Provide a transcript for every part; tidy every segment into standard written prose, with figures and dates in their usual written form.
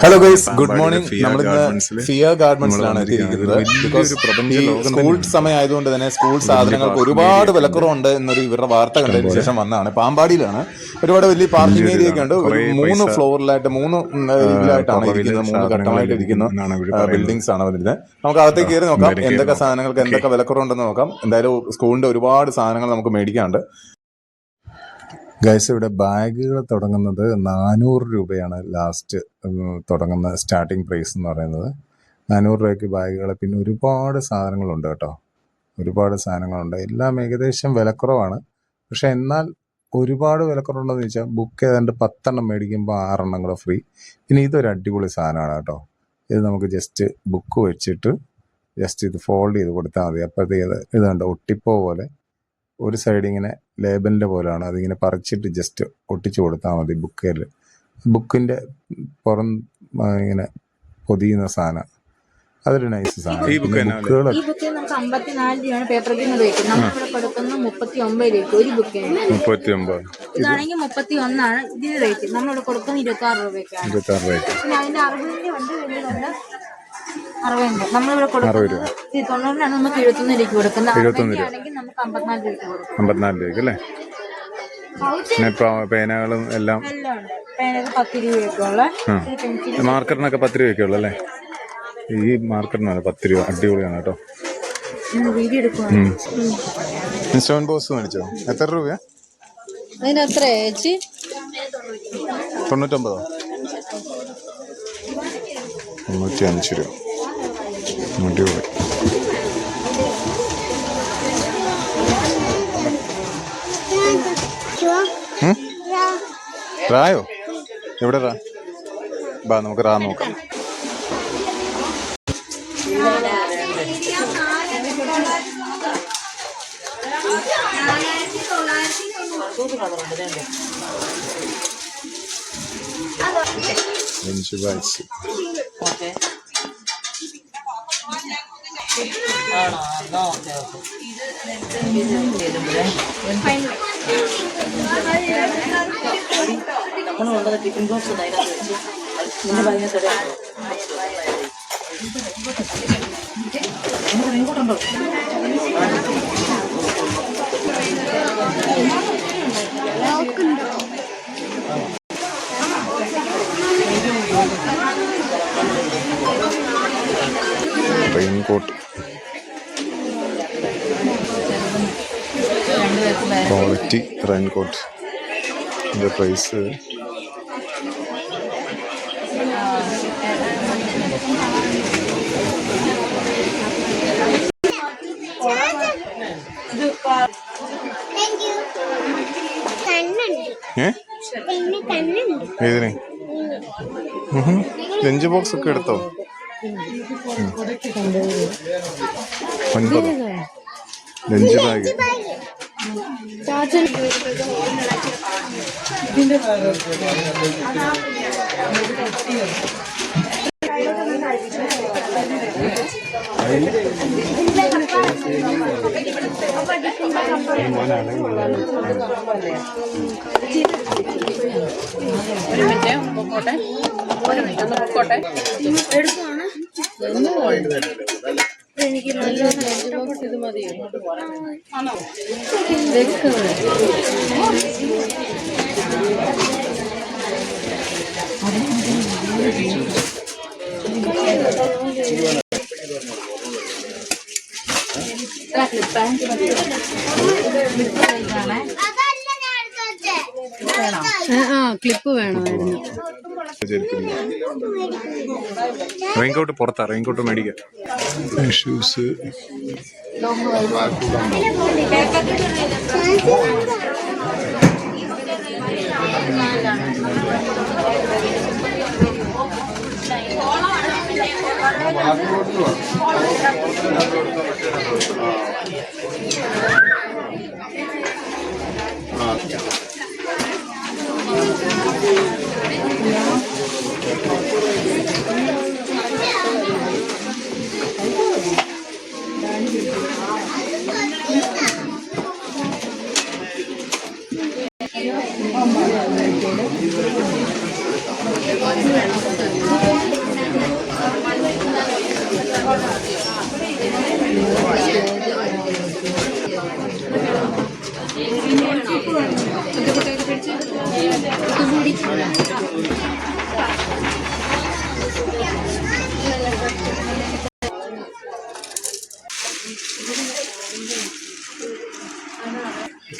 Hello guys, good morning. നമ്മളിന്ന് ഫിയ ഗാർമെന്റ്സിലാണ് എത്തിയിരിക്കുന്നത്. Because ഈ സ്കൂൾ സമയം ആയതുകൊണ്ട് തന്നെ സ്കൂൾ സാധനങ്ങൾക്ക് ഒരുപാട് വിലക്കുറവുണ്ട് എന്നൊരു ഇവരുടെ വാർത്ത കണ്ടതിന് ശേഷം വന്നതാണ്. പാമ്പാടിയിലാണ്. ഒരുപാട് വലിയ പാർക്കിംഗ് ഏരിയ ഒക്കെ ഉണ്ട്. ഒരു 3 ഫ്ലോറിലായിട്ട് 3 ഇതിലായിട്ടാണ് ഇരിക്കുന്നത്. 3 ഘട്ടമായിട്ട് ഇരിക്കുന്ന ബിൽഡിംഗ്സ് ആണ് വരുന്നത്. നമുക്ക് അകത്തേക്ക് കയറി നോക്കാം എന്തൊക്കെ സാധനങ്ങൾക്ക് എന്തൊക്കെ വിലക്കുറവുണ്ടെന്ന് നോക്കാം. എന്തായാലും സ്കൂളിന്റെ ഒരുപാട് സാധനങ്ങൾ നമുക്ക് മേടിക്കാനുണ്ട്. ഗൈസ്, ഇവിടെ ബാഗുകൾ തുടങ്ങുന്നത് 400 രൂപയാണ്. ലാസ്റ്റ് തുടങ്ങുന്ന സ്റ്റാർട്ടിങ് പ്രൈസ് എന്ന് പറയുന്നത് 400 രൂപയ്ക്ക് ബാഗുകൾ. പിന്നെ ഒരുപാട് സാധനങ്ങളുണ്ട് കേട്ടോ, ഒരുപാട് സാധനങ്ങളുണ്ട്. എല്ലാം ഏകദേശം വിലക്കുറവാണ്. പക്ഷെ എന്നാൽ ഒരുപാട് വിലക്കുറവുണ്ടെന്ന് ചോദിച്ചാൽ ബുക്ക് ഏതാണ്ട് 10 എണ്ണം മേടിക്കുമ്പോൾ 6 എണ്ണം കൂടെ ഫ്രീ. പിന്നെ ഇതൊരു അടിപൊളി സാധനമാണ് കേട്ടോ. ഇത് നമുക്ക് ജസ്റ്റ് ബുക്ക് വെച്ചിട്ട് ജസ്റ്റ് ഇത് ഫോൾഡ് ചെയ്ത് കൊടുത്താൽ മതി. അപ്പോഴത്തേക്ക് ഇതുണ്ട് ഒട്ടിപ്പോ പോലെ ഒരു സൈഡ് ഇങ്ങനെ ലേബലിൻ്റെ പോലെയാണ്. അതിങ്ങനെ പറിച്ചിട്ട് ജസ്റ്റ് ഒട്ടിച്ചു കൊടുത്താൽ മതി ബുക്കിൽ. ബുക്കിൻ്റെ പുറം ഇങ്ങനെ പൊതിയുന്ന സാധനം, അതൊരു നൈസ് സാധനം. ഈ ബുക്ക് നമുക്ക് 54 രൂപയാണ് പേപ്പർ ഉപയോഗിക്കുന്നത്. നമ്മളിവിടെ കൊടുക്കുന്നത് 39 രൂപ ഒരു ബുക്കിന്. 39 ഇതാണെങ്കിൽ 31 ഇതിന് റേറ്റ്. നമ്മളിവിടെ കൊടുക്കുന്നത് 26 രൂപയ്ക്കാണ്. 26 രൂപയ്ക്ക്. പിന്നെ അതിന്റെ 60 ഉണ്ട്, വലിയതുണ്ട്. 60 നമ്മളിവിടെ കൊടുക്കുന്നത് 90 നമുക്ക് 71 രൂപയ്ക്ക് കൊടുക്കുന്നത്. 71 ആണെങ്കിൽ നമുക്ക് 54 രൂപയ്ക്ക് കൊടുക്കും. 54 രൂപയ്ക്ക് അല്ലേ? പിന്നെ പേനകളും എല്ലാം എല്ലാം ഉണ്ട്. പേനക്ക് 10 രൂപയൊക്കെ ഉള്ള. മാർക്കറിനൊക്കെ 10 രൂപയൊക്കെ ഉള്ളു അല്ലേ? ഈ മാർക്കറിനാണ് 10 രൂപ. അടിപൊളിയാണ് കേട്ടോ. വീഡിയോ എടുക്കുക. ഇൻസ്റ്റോൺ ബോക്സ് മേടിച്ചോ? എത്ര രൂപയാ അതിനത്ര ചേച്ചി? 99 95 രൂപ. അടിപൊളി. റായോ എവിടെ റാ? ബാ നമുക്ക് റാ നോക്കാം. ടിഫിൻ ബോക്സ് ഇങ്ങോട്ടുണ്ടോ? Raincoat, quality raincoat. ഇതിൻ്റെ പ്രൈസ് ഏതിന്? ലഞ്ച് ബോക്സ് ഒക്കെ എടുത്തോ? 9 ലഞ്ച് ബാഗ്. എനിക്ക് ഇത് മതിയോ? ക്ലിപ്പ് വേണമായിരുന്നു. റെയിൻകോട്ട് പുറത്താ, റെയിൻകോട്ട് മേടിക്കാം. ഷൂസ്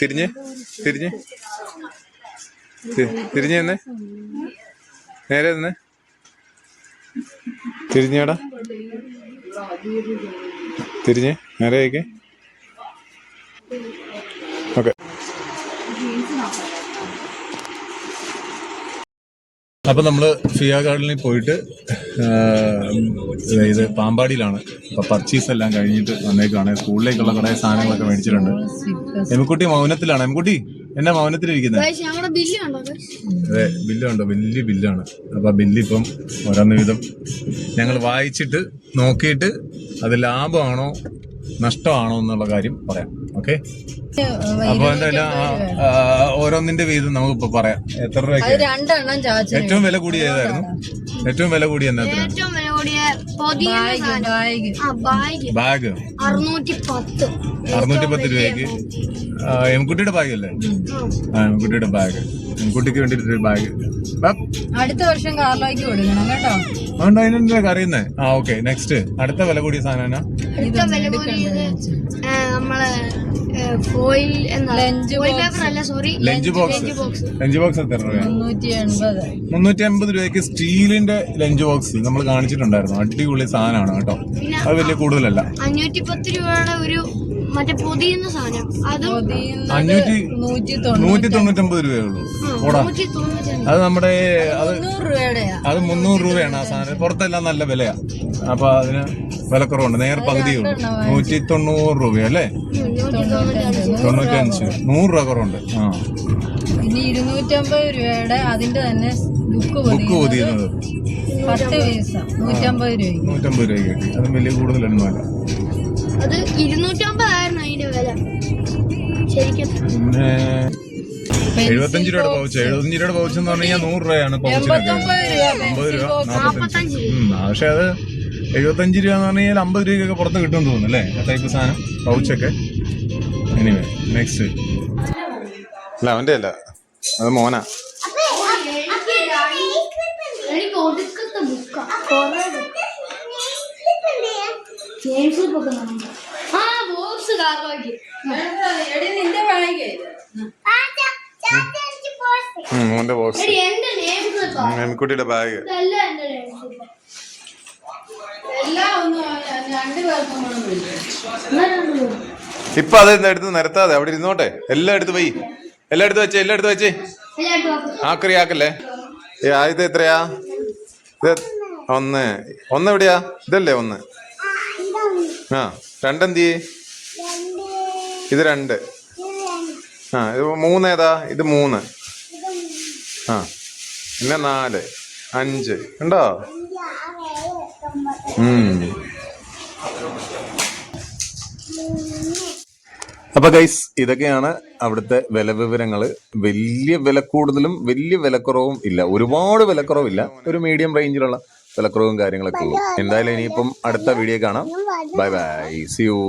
തിരിഞ്ഞ് തിരിഞ്ഞ് തിരിഞ്ഞ് തന്നെ നേരെ തന്നെ തിരിഞ്ഞേടാ തിരിഞ്ഞ് നേരെ ആയിക്കേ. ഓക്കെ. അപ്പം നമ്മൾ ഫിയ ഗാർഡനിൽ പോയിട്ട് ഇത് പാമ്പാടിയിലാണ്. അപ്പോൾ പർച്ചേസ് എല്ലാം കഴിഞ്ഞിട്ട് വന്നേക്കാണ്. സ്കൂളിലേക്കുള്ള കുറേ സാധനങ്ങളൊക്കെ മേടിച്ചിട്ടുണ്ട്. എമ്മിക്കുട്ടി മൗനത്തിലാണ്. എമ്മിക്കുട്ടി എന്നാ മൗനത്തിലിരിക്കുന്നത്? അതെ, ബില്ലുണ്ടോ? വലിയ ബില്ലാണ്. അപ്പോൾ ആ ബില്ല് ഇപ്പം ഓരോന്ന് വിധം ഞങ്ങൾ വായിച്ചിട്ട് നോക്കിയിട്ട് അത് ലാഭമാണോ നഷ്ടമാണോ എന്നുള്ള കാര്യം പറയാം. ഓക്കെ. അപ്പൊ എന്തായാലും ഓരോന്നിന്റെ വീതം നമുക്കിപ്പോ പറയാം. എത്ര രൂപയ്ക്ക് ഏറ്റവും വില കൂടിയ ഏതായിരുന്നു? ഏറ്റവും വില കൂടിയ എന്നാ? ബാഗ് 610 രൂപയ്ക്ക്. എംകുട്ടിയുടെ ബാഗ് അല്ലേ? എംകുട്ടിയുടെ ബാഗ്. എംകുട്ടിക്ക് വേണ്ടിട്ടൊരു ബാഗ്. അടുത്ത വർഷം കാർലോയ്ക്ക് കൊടുക്കണം കേട്ടോ. അതുകൊണ്ട് അതിനെന്താ അറിയുന്നേ? ഓക്കെ. നെക്സ്റ്റ് അടുത്ത വില കൂടിയ സാധനം ലഞ്ച് ബോക്സ്. ലഞ്ച് ബോക്സ് എത്ര രൂപ? 380 രൂപയ്ക്ക് സ്റ്റീലിന്റെ ലഞ്ച് ബോക്സ് നമ്മൾ കാണിച്ചിട്ടുണ്ടായിരുന്നു. അടിപൊളി സാധനമാണ് കേട്ടോ. അത് വലിയ കൂടുതലല്ല. 510 രൂപയുടെ ഒരു മറ്റേ പൊതിയുന്ന സാധനം. അത് 199 രൂപയേ ഉള്ളൂ. അത് നമ്മുടെ അത് 300 രൂപയാണ് ആ സാധനം. പുറത്തെല്ലാം നല്ല വിലയാ. അപ്പൊ അതിന് വിലക്കുറവുണ്ട്. നേരെ പകുതിയേ ഉള്ളൂ. 190 രൂപയല്ലേ? 95. 100 രൂപ കുറവുണ്ട്. ഇനി 250 രൂപയുടെ അതിന്റെ തന്നെ ബുക്ക് പൊതിയുന്നത് 10 പൈസ 150 രൂപയ്ക്ക് കിട്ടി. അതും വലിയ കൂടുതലൊന്നുമല്ല. അത് 250 ആയിരുന്നു അതിന്റെ വില ശരിക്കും. പിന്നെ 75 രൂപയുടെ പൗച്ച്. 75 രൂപയുടെ പൗച്ച് എന്ന് പറഞ്ഞു കഴിഞ്ഞാൽ 100 രൂപയാണ് പൗച്ചിനൊക്കെ. 50 രൂപ 45. പക്ഷെ അത് 75 രൂപ എന്ന് പറഞ്ഞു കഴിഞ്ഞാൽ 50 രൂപയ്ക്കൊക്കെ പുറത്ത് കിട്ടുമെന്ന് തോന്നുന്നു അല്ലേ? ആ ടൈപ്പ് സാധനം പൗച്ചൊക്കെ. Anyway next. അല്ല അവന്റെ അല്ല, അത് മോനാ. മോന്റെ ബോക്സ്. എംകുട്ടിയുടെ ബാഗ്. ഇപ്പൊ അത് എടുത്ത് നിരത്താതെ അവിടെ ഇരുന്നോട്ടെ. എല്ലാം എടുത്ത് പോയി. എല്ലാം എടുത്ത് വെച്ചേ. ആക്കറിയാക്കല്ലേ. ആദ്യത്തെ എത്രയാ? ഇത് 1 എവിടെയാ? ഇതല്ലേ 1. ആ 2 എന്തിയേ? ഇത് 2. ഇത് 3 ഏതാ? ഇത് 3. പിന്നെ 4, 5 ഉണ്ടോ? അപ്പൊ ഗൈസ്, ഇതൊക്കെയാണ് അവിടുത്തെ വില വിവരങ്ങള്. വലിയ വില കൂടുതലും വലിയ വിലക്കുറവും ഇല്ല. ഒരുപാട് വിലക്കുറവില്ല. ഒരു മീഡിയം റേഞ്ചിലുള്ള വിലക്കുറവും കാര്യങ്ങളൊക്കെ ഉള്ളൂ. എന്തായാലും ഇനിയിപ്പം അടുത്ത വീഡിയോ കാണാം. Bye bye, see U.